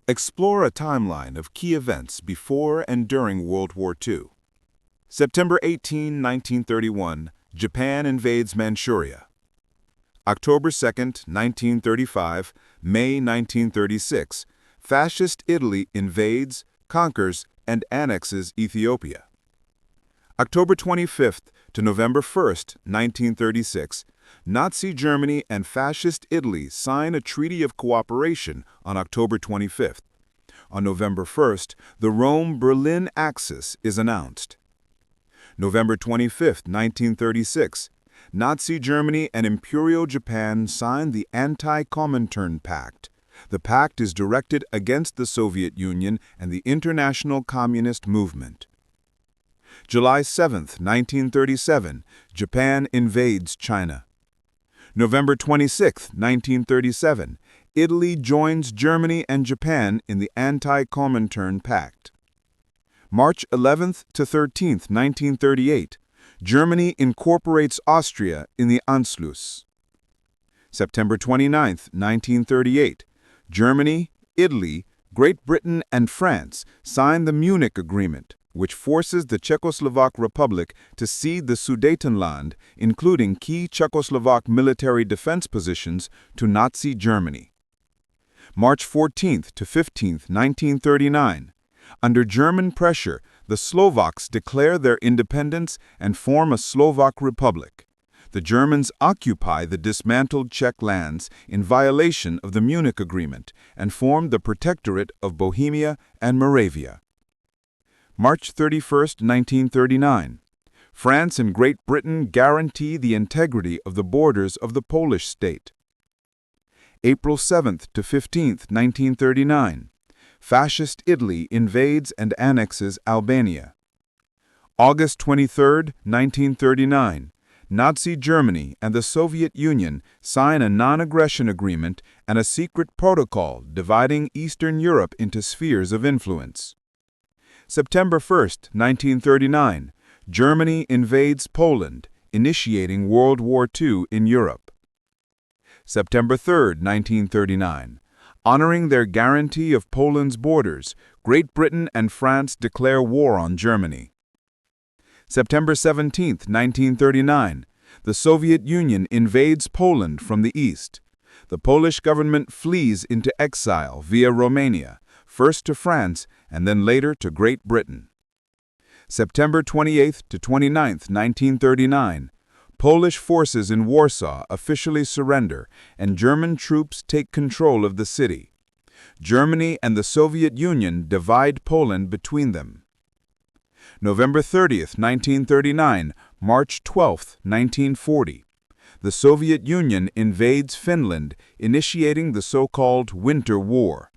Explore a timeline of key events before and during World War II. September 18, 1931, Japan invades Manchuria. October 2, 1935, May 1936, Fascist Italy invades, conquers, and annexes Ethiopia. October 25 to November 1, 1936, Nazi Germany and Fascist Italy sign a treaty of cooperation on October 25. On November 1, the Rome-Berlin Axis is announced. November 25, 1936, Nazi Germany and Imperial Japan sign the Anti-Comintern Pact. The pact is directed against the Soviet Union and the international communist movement. July 7, 1937, Japan invades China. November 26, 1937, Italy joins Germany and Japan in the Anti-Comintern Pact. March 11 to 13, 1938, Germany incorporates Austria in the Anschluss. September 29, 1938, Germany, Italy, Great Britain, and France sign the Munich Agreement, which forces the Czechoslovak Republic to cede the Sudetenland, including key Czechoslovak military defense positions, to Nazi Germany. March 14 to 15, 1939. Under German pressure, the Slovaks declare their independence and form a Slovak Republic. The Germans occupy the dismantled Czech lands in violation of the Munich Agreement and form the Protectorate of Bohemia and Moravia. March 31, 1939. France and Great Britain guarantee the integrity of the borders of the Polish state. April 7 to 15, 1939. Fascist Italy invades and annexes Albania. August 23, 1939. Nazi Germany and the Soviet Union sign a non-aggression agreement and a secret protocol dividing Eastern Europe into spheres of influence. September 1, 1939, Germany invades Poland, initiating World War II in Europe. September 3, 1939, honoring their guarantee of Poland's borders, Great Britain and France declare war on Germany. September 17, 1939, the Soviet Union invades Poland from the east. The Polish government flees into exile via Romania, first to France and then later to Great Britain. September 28 to 29, 1939, Polish forces in Warsaw officially surrender and German troops take control of the city. Germany and the Soviet Union divide Poland between them. November 30, 1939, March 12, 1940. The Soviet Union invades Finland, initiating the so-called Winter War.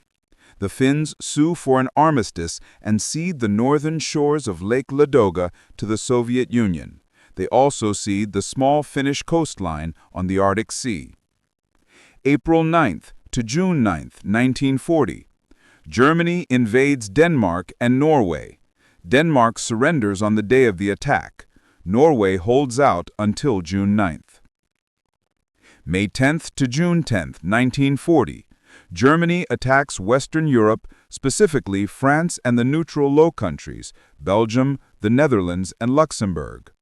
The Finns sue for an armistice and cede the northern shores of Lake Ladoga to the Soviet Union. They also cede the small Finnish coastline on the Arctic Sea. April 9 to June 9, 1940. Germany invades Denmark and Norway. Denmark surrenders on the day of the attack. Norway holds out until June 9. May 10 to June 10, 1940. Germany attacks Western Europe, specifically France and the neutral Low Countries, Belgium, the Netherlands, and Luxembourg.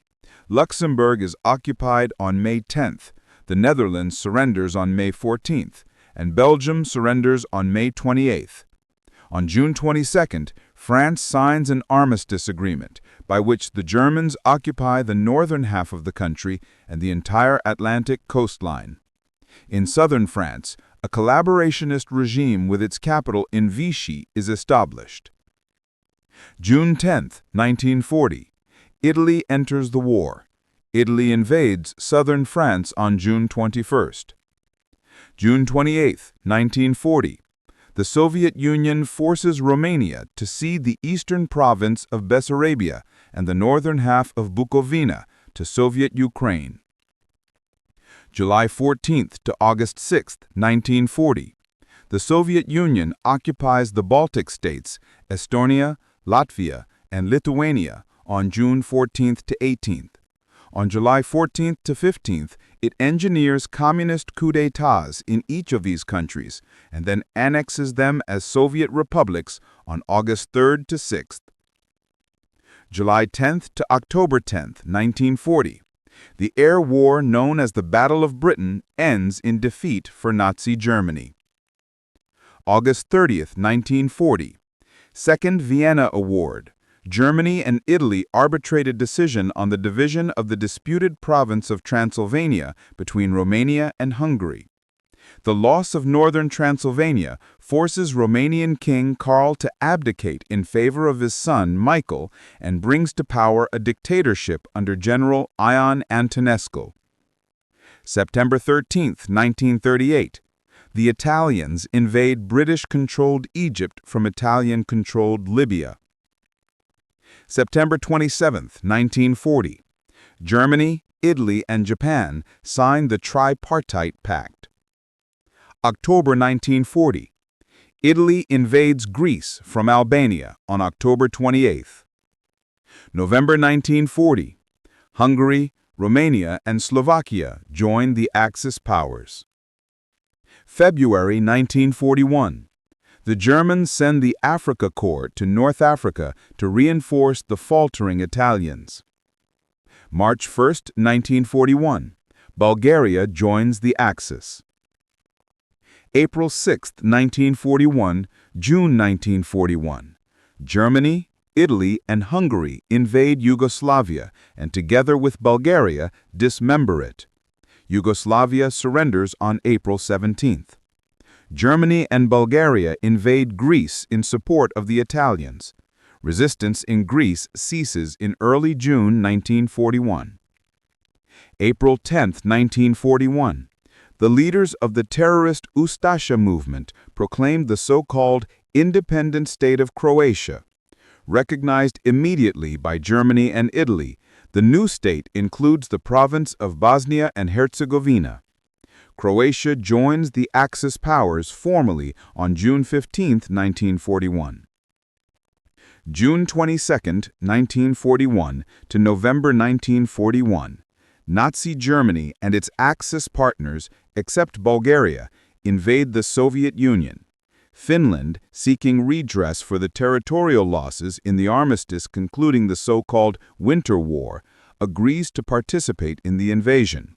Luxembourg is occupied on May 10th, the Netherlands surrenders on May 14th, and Belgium surrenders on May 28th. On June 22nd, France signs an armistice agreement by which the Germans occupy the northern half of the country and the entire Atlantic coastline. In southern France, a collaborationist regime with its capital in Vichy is established. June 10, 1940. Italy enters the war. Italy invades southern France on June 21st. June 28, 1940. The Soviet Union forces Romania to cede the eastern province of Bessarabia and the northern half of Bukovina to Soviet Ukraine. July 14 to August 6, 1940. The Soviet Union occupies the Baltic states, Estonia, Latvia, and Lithuania on June 14 to 18. On July 14th to 15th, it engineers communist coups d'états in each of these countries and then annexes them as Soviet republics on August 3rd to 6th. July 10th to October 10th, 1940. The air war known as the Battle of Britain ends in defeat for Nazi Germany. August 30th, 1940. Second Vienna Award. Germany and Italy arbitrated decision on the division of the disputed province of Transylvania between Romania and Hungary. The loss of northern Transylvania forces Romanian King Karl to abdicate in favor of his son Michael and brings to power a dictatorship under General Ion Antonescu. September 13, 1938. The Italians invade British-controlled Egypt from Italian-controlled Libya. September 27, 1940. Germany, Italy, and Japan signed the Tripartite Pact. October 1940. Italy invades Greece from Albania on October 28. November 1940. Hungary, Romania, and Slovakia joined the Axis powers. February 1941. The Germans send the Africa Corps to North Africa to reinforce the faltering Italians. March 1, 1941. Bulgaria joins the Axis. April 6, 1941, June 1941. Germany, Italy, and Hungary invade Yugoslavia and together with Bulgaria dismember it. Yugoslavia surrenders on April 17th. Germany and Bulgaria invade Greece in support of the Italians. Resistance in Greece ceases in early June 1941. April 10, 1941. The leaders of the terrorist Ustasha movement proclaimed the so-called independent state of Croatia. Recognized immediately by Germany and Italy, the new state includes the province of Bosnia and Herzegovina. Croatia joins the Axis powers formally on June 15, 1941. June 22, 1941 to November 1941. Nazi Germany and its Axis partners, except Bulgaria, invade the Soviet Union. Finland, seeking redress for the territorial losses in the armistice concluding the so-called Winter War, agrees to participate in the invasion.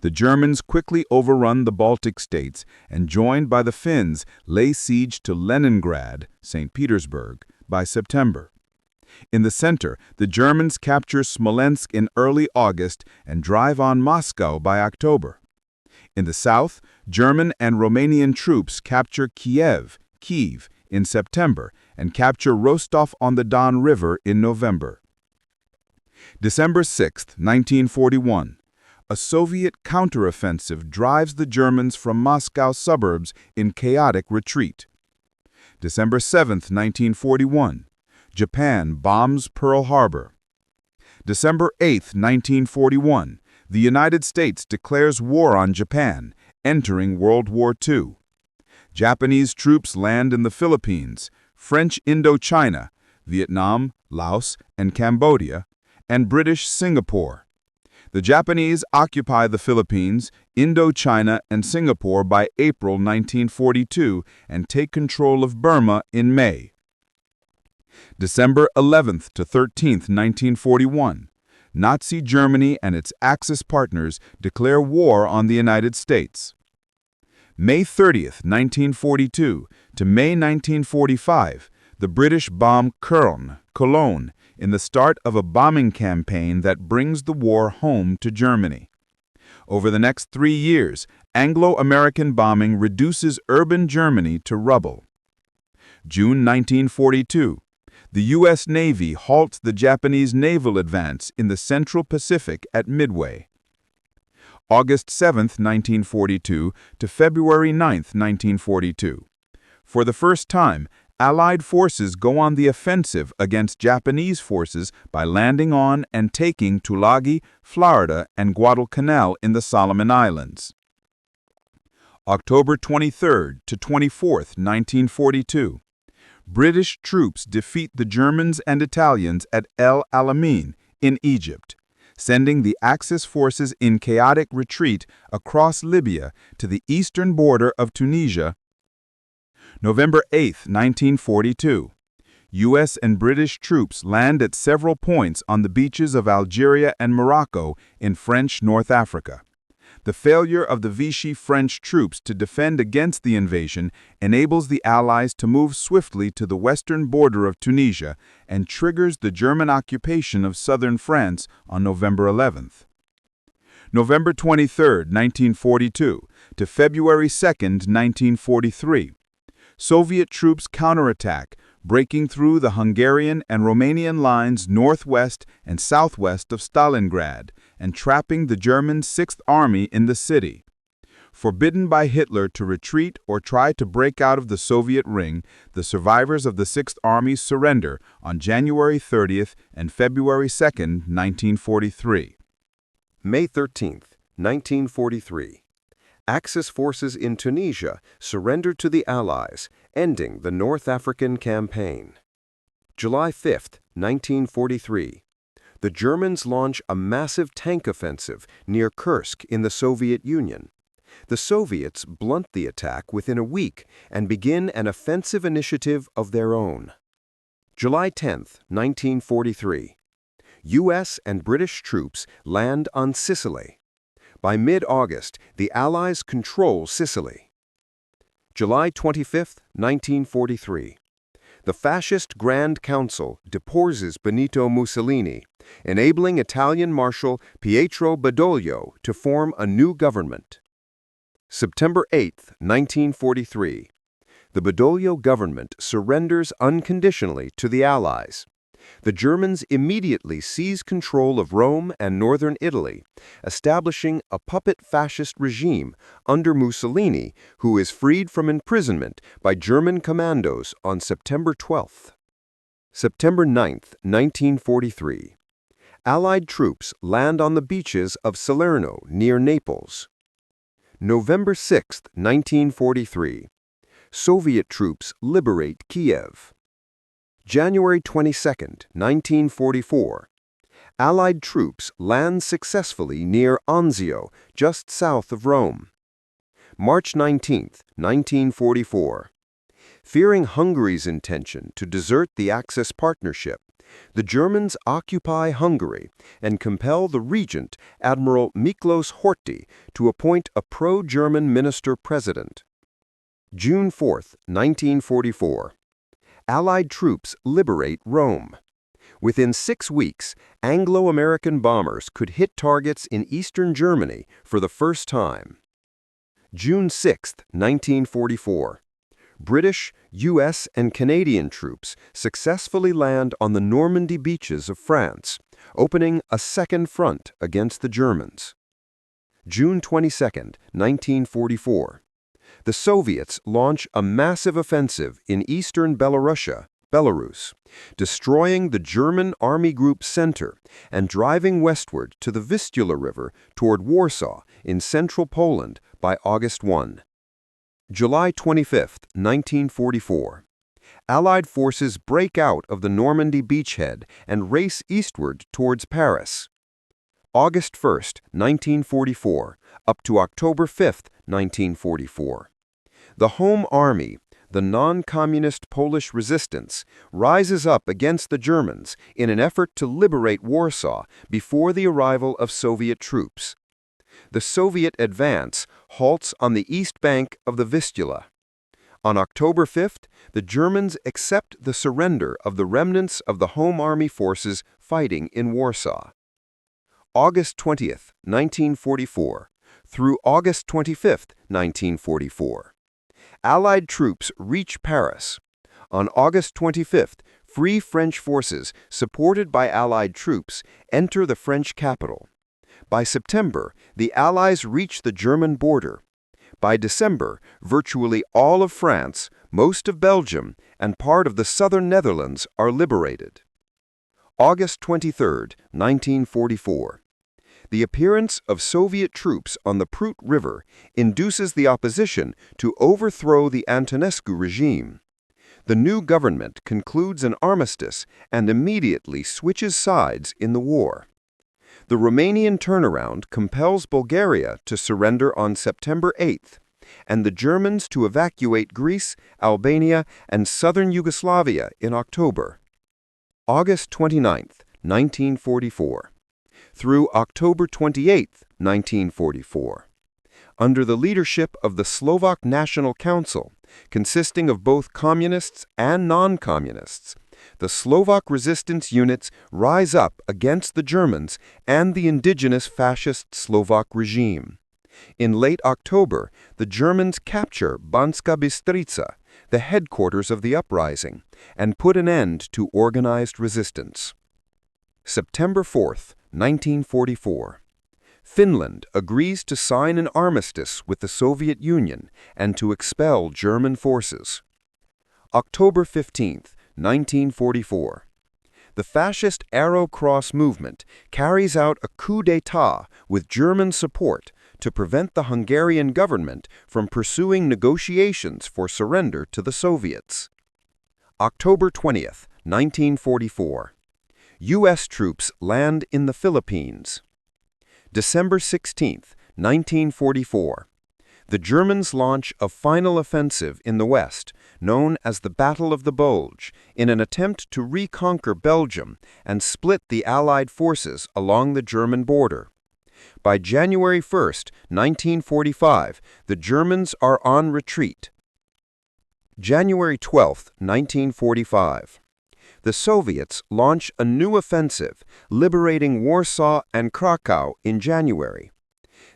The Germans quickly overrun the Baltic states and, joined by the Finns, lay siege to Leningrad, St. Petersburg, by September. In the center, the Germans capture Smolensk in early August and drive on Moscow by October. In the south, German and Romanian troops capture Kiev, in September and capture Rostov-on-the-Don River in November. December 6, 1941. A Soviet counteroffensive drives the Germans from Moscow suburbs in chaotic retreat. December 7, 1941. Japan bombs Pearl Harbor. December 8, 1941. The United States declares war on Japan, entering World War II. Japanese troops land in the Philippines, French Indochina, Vietnam, Laos, and Cambodia, and British Singapore. The Japanese occupy the Philippines, Indochina, and Singapore by April 1942 and take control of Burma in May. December 11th to 13th, 1941. Nazi Germany and its Axis partners declare war on the United States. May 30th, 1942 to May 1945, the British bomb Cologne, in the start of a bombing campaign that brings the war home to Germany. Over the next 3 years, Anglo-American bombing reduces urban Germany to rubble. June 1942. The U.S. Navy halts the Japanese naval advance in the Central Pacific at Midway. August 7, 1942 to February 9, 1942. For the first time, Allied forces go on the offensive against Japanese forces by landing on and taking Tulagi, Florida, and Guadalcanal in the Solomon Islands. October 23 to 24, 1942. British troops defeat the Germans and Italians at El Alamein in Egypt. sending the Axis forces in chaotic retreat across Libya to the eastern border of Tunisia. November 8, 1942. U.S. and British troops land at several points on the beaches of Algeria and Morocco in French North Africa. The failure of the Vichy French troops to defend against the invasion enables the Allies to move swiftly to the western border of Tunisia and triggers the German occupation of southern France on November 11th. November 23, 1942 to February 2, 1943. Soviet troops counterattack, breaking through the Hungarian and Romanian lines northwest and southwest of Stalingrad and trapping the German Sixth Army in the city. Forbidden by Hitler to retreat or try to break out of the Soviet ring, the survivors of the Sixth Army surrender on January 30th and February 2, 1943. May 13, 1943. Axis forces in Tunisia surrendered to the Allies, ending the North African campaign. July 5, 1943. The Germans launch a massive tank offensive near Kursk in the Soviet Union. The Soviets blunt the attack within a week and begin an offensive initiative of their own. July 10, 1943. U.S. and British troops land on Sicily. By mid-August, the Allies control Sicily. July 25, 1943. The Fascist Grand Council deposes Benito Mussolini, enabling Italian Marshal Pietro Badoglio to form a new government. September 8, 1943. The Badoglio government surrenders unconditionally to the Allies. The Germans immediately seize control of Rome and northern Italy, establishing a puppet fascist regime under Mussolini, who is freed from imprisonment by German commandos on September 12. September 9, 1943. Allied troops land on the beaches of Salerno near Naples. November 6, 1943. Soviet troops liberate Kiev. January 22, 1944. Allied troops land successfully near Anzio, just south of Rome. March 19, 1944. Fearing Hungary's intention to desert the Axis partnership, the Germans occupy Hungary and compel the regent, Admiral Miklos Horthy, to appoint a pro-German minister-president. June 4, 1944. Allied troops liberate Rome. Within 6 weeks, Anglo-American bombers could hit targets in eastern Germany for the first time. June 6, 1944. British, U.S., and Canadian troops successfully land on the Normandy beaches of France, opening a second front against the Germans. June 22, 1944. The Soviets launch a massive offensive in eastern Belarus, destroying the German Army Group center and driving westward to the Vistula River toward Warsaw in central Poland by August 1. July 25, 1944. Allied forces break out of the Normandy beachhead and race eastward towards Paris. August 1, 1944, up to October 5, 1944. The Home Army, the non-communist Polish resistance, rises up against the Germans in an effort to liberate Warsaw before the arrival of Soviet troops. The Soviet advance halts on the east bank of the Vistula. On October 5th, the Germans accept the surrender of the remnants of the Home Army forces fighting in Warsaw. August 20th, 1944, through August 25th, 1944. Allied troops reach Paris. On August 25th, Free French forces, supported by Allied troops, enter the French capital. By September, the Allies reach the German border. By December, virtually all of France, most of Belgium, and part of the southern Netherlands are liberated. August 23, 1944. The appearance of Soviet troops on the Prut River induces the opposition to overthrow the Antonescu regime. The new government concludes an armistice and immediately switches sides in the war. The Romanian turnaround compels Bulgaria to surrender on September 8th, and the Germans to evacuate Greece, Albania, and southern Yugoslavia in October. August 29, 1944, through October 28, 1944. Under the leadership of the Slovak National Council, consisting of both communists and non-communists, the Slovak resistance units rise up against the Germans and the indigenous fascist Slovak regime. In late October, the Germans capture Banska Bystrica, the headquarters of the uprising, and put an end to organized resistance. September 4, 1944. Finland agrees to sign an armistice with the Soviet Union and to expel German forces. October 15, 1944. The fascist Arrow Cross movement carries out a coup d'état with German support to prevent the Hungarian government from pursuing negotiations for surrender to the Soviets. October 20, 1944. U.S. troops land in the Philippines. December 16, 1944. The Germans launch a final offensive in the West, known as the Battle of the Bulge, in an attempt to reconquer Belgium and split the Allied forces along the German border. By January 1, 1945, the Germans are on retreat. January 12, 1945. The Soviets launch a new offensive, liberating Warsaw and Krakow in January.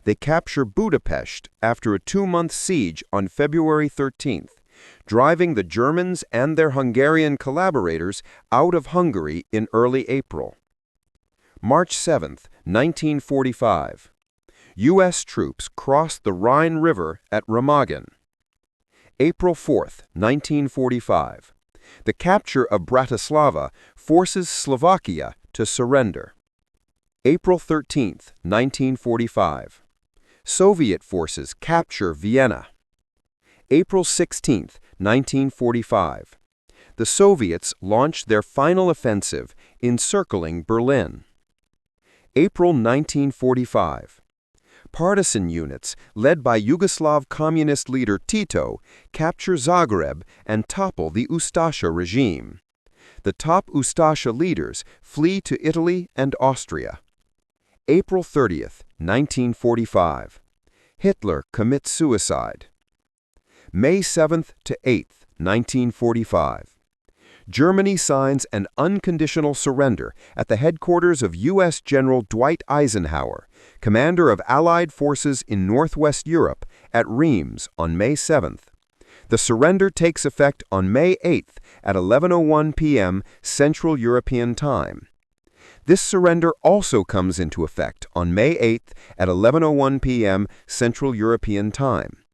They capture Budapest after a 2-month siege on February 13th, driving the Germans and their Hungarian collaborators out of Hungary in early April. March 7, 1945. U.S. troops cross the Rhine River at Remagen. April 4, 1945. The capture of Bratislava forces Slovakia to surrender. April 13, 1945. Soviet forces capture Vienna. April 16, 1945. The Soviets launch their final offensive, encircling Berlin. April 1945. Partisan units, led by Yugoslav communist leader Tito, capture Zagreb and topple the Ustasha regime. The top Ustasha leaders flee to Italy and Austria. April 30, 1945. Hitler commits suicide. May 7th to 8th, 1945. Germany signs an unconditional surrender at the headquarters of U.S. General Dwight Eisenhower, commander of Allied forces in Northwest Europe, at Reims on May 7th. The surrender takes effect on May 8th at 11:01 p.m. Central European Time. This surrender also comes into effect on May 8th at 11:01 p.m. Central European Time.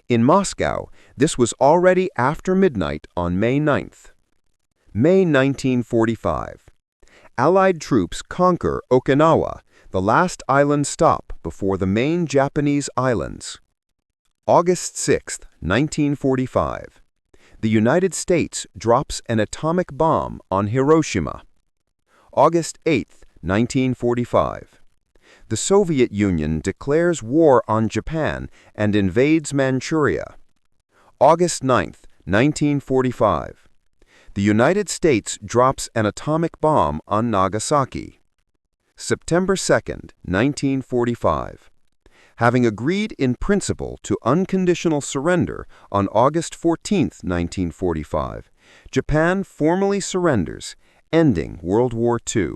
In Moscow, this was already after midnight on May 9th. May 1945. Allied troops conquer Okinawa, the last island stop before the main Japanese islands. August 6, 1945. The United States drops an atomic bomb on Hiroshima. August 8, 1945. The Soviet Union declares war on Japan and invades Manchuria. August 9, 1945. The United States drops an atomic bomb on Nagasaki. September 2, 1945. Having agreed in principle to unconditional surrender on August 14, 1945, Japan formally surrenders, ending World War II.